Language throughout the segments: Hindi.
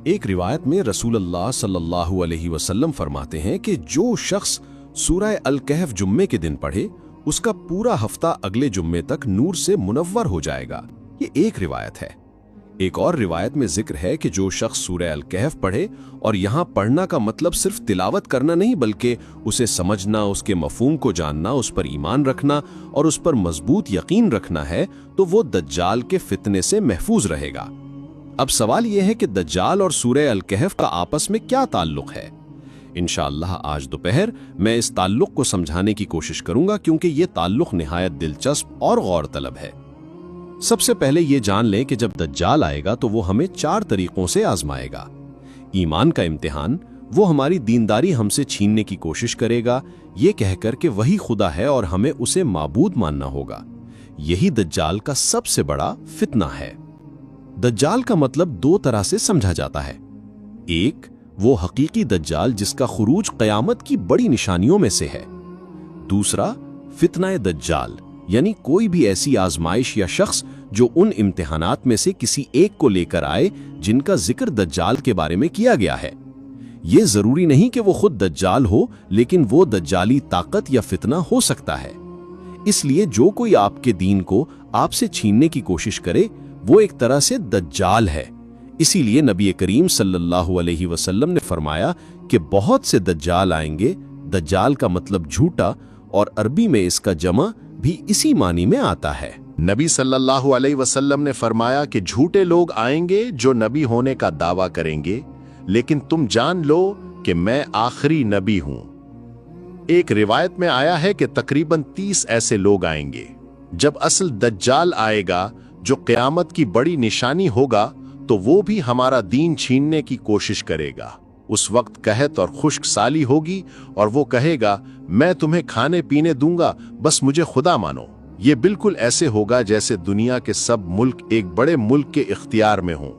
एक रिवायत में रसूलुल्लाह सल्लल्लाहु अलैहि वसल्लम फरमाते हैं कि जो शख्स सूरह अल कहफ जुम्मे के दिन पढ़े, उसका पूरा हफ्ता अगले जुम्मे तक नूर से मुनव्वर हो जाएगा। ये एक रिवायत है। एक और रिवायत में जिक्र है कि जो शख्स सूरह अल कहफ पढ़े, और यहाँ पढ़ना का मतलब सिर्फ तिलावत करना नहीं, बल्कि उसे समझना, उसके मफहूम को जानना, उस पर ईमान रखना और उस पर मजबूत यकीन रखना है, तो वो दज्जाल के फितने से महफूज रहेगा। अब सवाल यह है कि दज्जाल और सूरह अल कहफ का आपस में क्या ताल्लुक है। इंशाअल्लाह आज दोपहर मैं इस ताल्लुक को समझाने की कोशिश करूंगा, क्योंकि यह ताल्लुक निहायत दिलचस्प और गौर तलब है। सबसे पहले यह जान लें कि जब दज्जाल आएगा तो वो हमें 4 तरीकों से आजमाएगा। ईमान का इम्तिहान, वो हमारी दीनदारी हमसे छीनने की कोशिश करेगा, ये कहकर कि वही खुदा है और हमें उसे माबूद मानना होगा। यही दज्जाल का सबसे बड़ा फितना है। दज्जाल का मतलब 2 तरह से समझा जाता है। एक, वो हकीकी दज्जाल जिसका खुरूज क़यामत की बड़ी निशानियों में से है। दूसरा, फितना दज्जाल, यानी कोई भी ऐसी आजमाइश या शख्स जो उन इम्तिहानात में से किसी एक को लेकर आए जिनका जिक्र दज्जाल के बारे में किया गया है। ये जरूरी नहीं कि वो खुद दज्जाल हो, लेकिन वो दज्जाली ताकत या फितना हो सकता है। इसलिए जो कोई आपके दीन को आपसे छीनने की कोशिश करे, वो एक तरह से दज्जाल है। इसीलिए नबी करीम सल्लल्लाहु अलैहि वसल्लम ने फरमाया कि बहुत से दज्जाल आएंगे। दज्जाल का मतलब झूठा, और अरबी में इसका जमा भी इसी मानी में आता है। नबी सल्लल्लाहु अलैहि वसल्लम ने फरमाया कि झूठे लोग आएंगे जो नबी होने का दावा करेंगे, लेकिन तुम जान लो कि मैं आखिरी नबी हूं। एक रिवायत में आया है कि तकरीबन 30 ऐसे लोग आएंगे। जब असल दज्जाल आएगा, जो क़यामत की बड़ी निशानी होगा, तो वो भी हमारा दीन छीनने की कोशिश करेगा। उस वक्त कहत और खुश्क साली होगी और वो कहेगा, मैं तुम्हें खाने पीने दूंगा, बस मुझे खुदा मानो। ये बिल्कुल ऐसे होगा जैसे दुनिया के सब मुल्क एक बड़े मुल्क के इख्तियार में हों,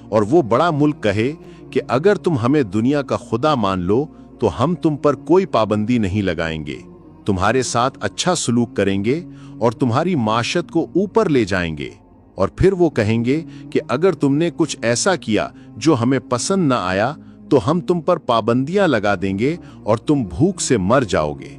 और वो बड़ा मुल्क कहे कि अगर तुम हमें दुनिया का खुदा मान लो तो हम तुम पर कोई पाबंदी नहीं लगाएंगे, तुम्हारे साथ अच्छा सलूक करेंगे और तुम्हारी माशत को ऊपर ले जाएंगे। और फिर वो कहेंगे कि अगर तुमने कुछ ऐसा किया जो हमें पसंद ना आया, तो हम तुम पर पाबंदियां लगा देंगे और तुम भूख से मर जाओगे।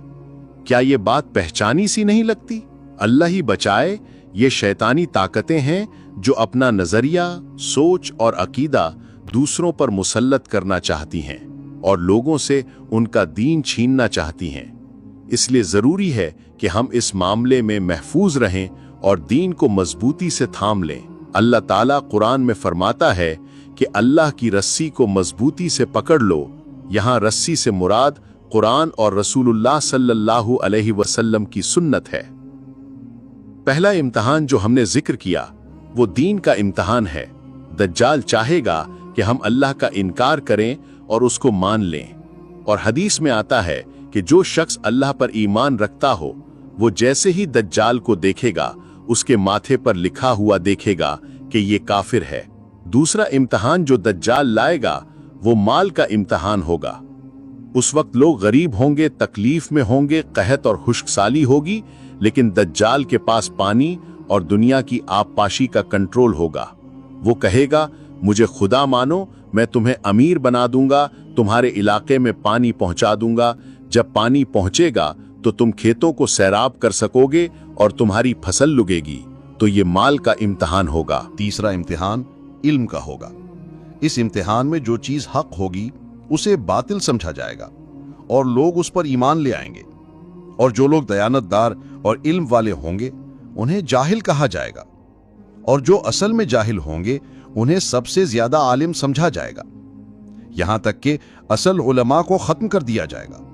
क्या ये बात पहचानी सी नहीं लगती? अल्लाह ही बचाए, ये शैतानी ताकतें हैं जो अपना नजरिया, सोच और अकीदा दूसरों पर मुसल्लत करना चाहती हैं और लोगों से उनका दीन छीनना चाहती हैं। इसलिए जरूरी है कि हम इस मामले में महफूज रहें और दीन को मजबूती से थाम लें। अल्लाह ताला कुरान में फरमाता है कि अल्लाह की रस्सी को मजबूती से पकड़ लो। यहाँ रस्सी से मुराद कुरान और रसूलुल्लाह सल्लल्लाहु अलैहि वसल्लम की सुन्नत है। पहला इम्तिहान जो हमने जिक्र किया, वो दीन का इम्तिहान है। दज्जाल चाहेगा कि हम अल्लाह का इनकार करें और उसको मान लें। और हदीस में आता है कि जो शख्स अल्लाह पर ईमान रखता हो, वो जैसे ही दज्जाल को देखेगा, उसके माथे पर लिखा हुआ देखेगा कि ये काफिर है। दूसरा इम्तिहान जो दज्जाल लाएगा, वो माल का इम्तिहान होगा। उस वक्त लोग गरीब होंगे, तकलीफ में होंगे, कहत और खुश्कसाली होगी, लेकिन दज्जाल के पास पानी और दुनिया की आबपाशी का कंट्रोल होगा। वो कहेगा, मुझे खुदा मानो, मैं तुम्हें अमीर बना दूंगा, तुम्हारे इलाके में पानी पहुंचा दूंगा। जब पानी पहुंचेगा तो तुम खेतों को सैराब कर सकोगे और तुम्हारी फसल लुगेगी। तो ये माल का इम्तिहान होगा। तीसरा इम्तिहान इल्म का होगा। इस इम्तिहान में जो चीज हक होगी उसे बातिल समझा जाएगा और लोग उस पर ईमान ले आएंगे, और जो लोग दयानतदार और इल्म वाले होंगे उन्हें जाहिल कहा जाएगा, और जो असल में जाहिल होंगे उन्हें सबसे ज्यादा आलिम समझा जाएगा। यहां तक कि असल उलमा को खत्म कर दिया जाएगा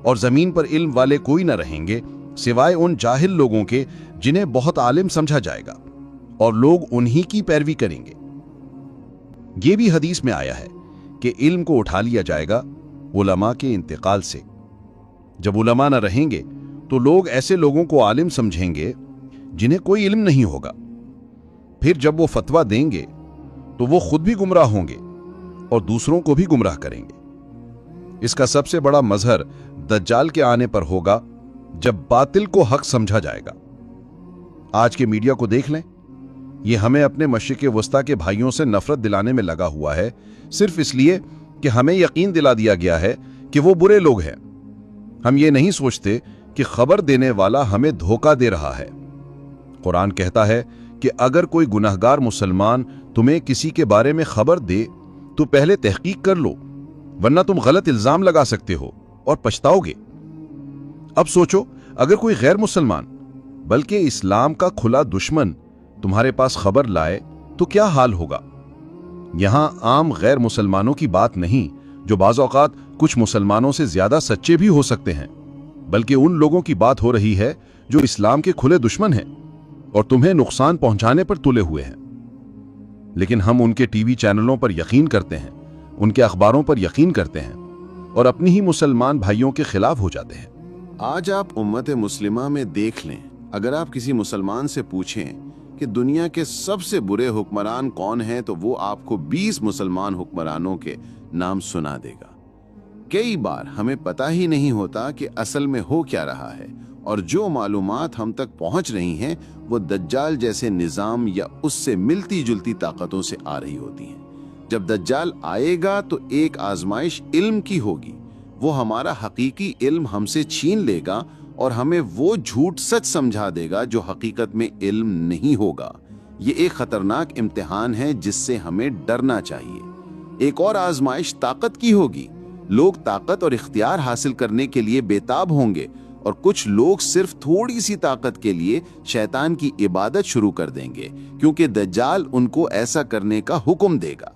और जमीन पर इल्म वाले कोई न रहेंगे सिवाय उन जाहिल लोगों के जिन्हें बहुत आलिम समझा जाएगा, और लोग उन्हीं की पैरवी करेंगे। ये भी हदीस में आया है कि इल्म को उठा लिया जाएगा उलमा के इंतकाल से। जब उलमा न रहेंगे तो लोग ऐसे लोगों को आलिम समझेंगे जिन्हें कोई इल्म नहीं होगा। फिर जब वो फतवा देंगे तो वो खुद भी गुमराह होंगे और दूसरों को भी गुमराह करेंगे। इसका सबसे बड़ा मजहर दज्जाल के आने पर होगा, जब बातिल को हक समझा जाएगा। आज के मीडिया को देख लें, ये हमें अपने मशरिक़ वस्ता के भाइयों से नफरत दिलाने में लगा हुआ है, सिर्फ इसलिए कि हमें यकीन दिला दिया गया है कि वो बुरे लोग हैं। हम ये नहीं सोचते कि खबर देने वाला हमें धोखा दे रहा है। कुरान कहता है कि अगर कोई गुनहगार मुसलमान तुम्हें किसी के बारे में खबर दे तो पहले तहकीक कर लो, वरना तुम गलत इल्जाम लगा सकते हो और पछताओगे। अब सोचो, अगर कोई गैर मुसलमान बल्कि इस्लाम का खुला दुश्मन तुम्हारे पास खबर लाए तो क्या हाल होगा। यहां आम गैर मुसलमानों की बात नहीं, जो बाज़ औक़ात कुछ मुसलमानों से ज्यादा सच्चे भी हो सकते हैं, बल्कि उन लोगों की बात हो रही है जो इस्लाम के खुले दुश्मन हैं और तुम्हें नुकसान पहुंचाने पर तुले हुए हैं। लेकिन हम उनके टीवी चैनलों पर यकीन करते हैं, उनके अखबारों पर यकीन करते हैं और अपनी ही मुसलमान भाइयों के खिलाफ हो जाते हैं। आज आप उम्मत मुस्लिमा में देख लें, अगर आप किसी मुसलमान से पूछें कि दुनिया के सबसे बुरे हुक्मरान कौन हैं, तो वो आपको 20 मुसलमान हुक्मरानों के नाम सुना देगा। कई बार हमें पता ही नहीं होता कि असल में हो क्या रहा है, और जो मालूमात हम तक पहुंच रही हैं वो दज्जाल जैसे निज़ाम या उससे मिलती जुलती ताकतों से आ रही होती हैं। जब दज्जाल आएगा तो एक आजमाइश इल्म की होगी, वो हमारा हकीकी इल्म हमसे छीन लेगा और हमें वो झूठ सच समझा देगा जो हकीकत में इल्म नहीं होगा। ये एक खतरनाक इम्तिहान है जिससे हमें डरना चाहिए। एक और आजमाइश ताकत की होगी। लोग ताकत और इख्तियार हासिल करने के लिए बेताब होंगे और कुछ लोग सिर्फ थोड़ी सी ताकत के लिए शैतान की इबादत शुरू कर देंगे, क्योंकि दज्जाल उनको ऐसा करने का हुक्म देगा।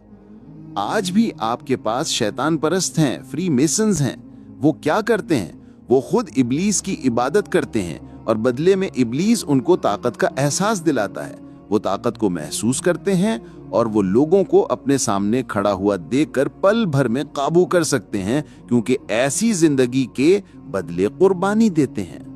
आज भी आपके पास शैतान परस्त हैं, फ्री मेसन्स हैं। वो क्या करते हैं? वो खुद इब्लीस की इबादत करते हैं और बदले में इब्लीस उनको ताकत का एहसास दिलाता है। वो ताकत को महसूस करते हैं और वो लोगों को अपने सामने खड़ा हुआ देखकर पल भर में काबू कर सकते हैं, क्योंकि ऐसी जिंदगी के बदले कुर्बानी देते हैं।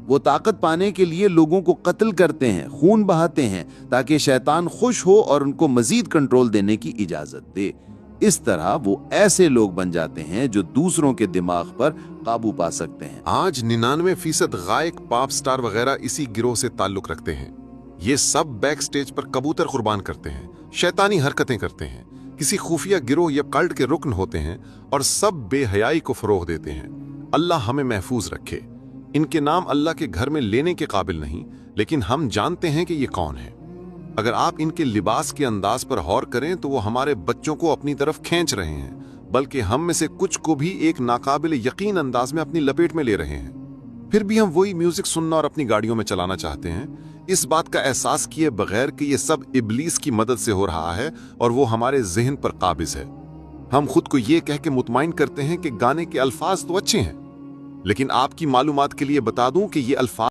वो ताकत पाने के लिए लोगों को कत्ल करते हैं, खून बहाते हैं, ताकि शैतान खुश हो और उनको मजीद कंट्रोल देने की इजाजत दे। इस तरह वो ऐसे लोग बन जाते हैं जो दूसरों के दिमाग पर काबू पा सकते हैं। आज 99% गायक, पॉप स्टार वगैरह इसी गिरोह से ताल्लुक रखते हैं। ये सब बैक स्टेज पर कबूतर कुर्बान करते हैं, शैतानी हरकतें करते हैं, किसी खुफिया गिरोह या कल्ट के रुकन होते हैं और सब बेहयाई को फरोग देते हैं। अल्लाह हमें महफूज रखे। इनके नाम अल्लाह के घर में लेने के काबिल नहीं, लेकिन हम जानते हैं कि ये कौन है। अगर आप इनके लिबास के अंदाज पर गौर करें तो वो हमारे बच्चों को अपनी तरफ खींच रहे हैं, बल्कि हम में से कुछ को भी एक नाकाबिल यकीन अंदाज में अपनी लपेट में ले रहे हैं। फिर भी हम वही म्यूजिक सुनना और अपनी गाड़ियों में चलाना चाहते हैं, इस बात का एहसास किए बगैर कि ये सब इब्लीस की मदद से हो रहा है और वो हमारे जहन पर काबिज है। हम खुद को ये कह के मुतमाइन करते हैं कि गाने के अल्फाज तो अच्छे हैं, लेकिन आपकी मालूमात के लिए बता दूं कि ये अल्फाज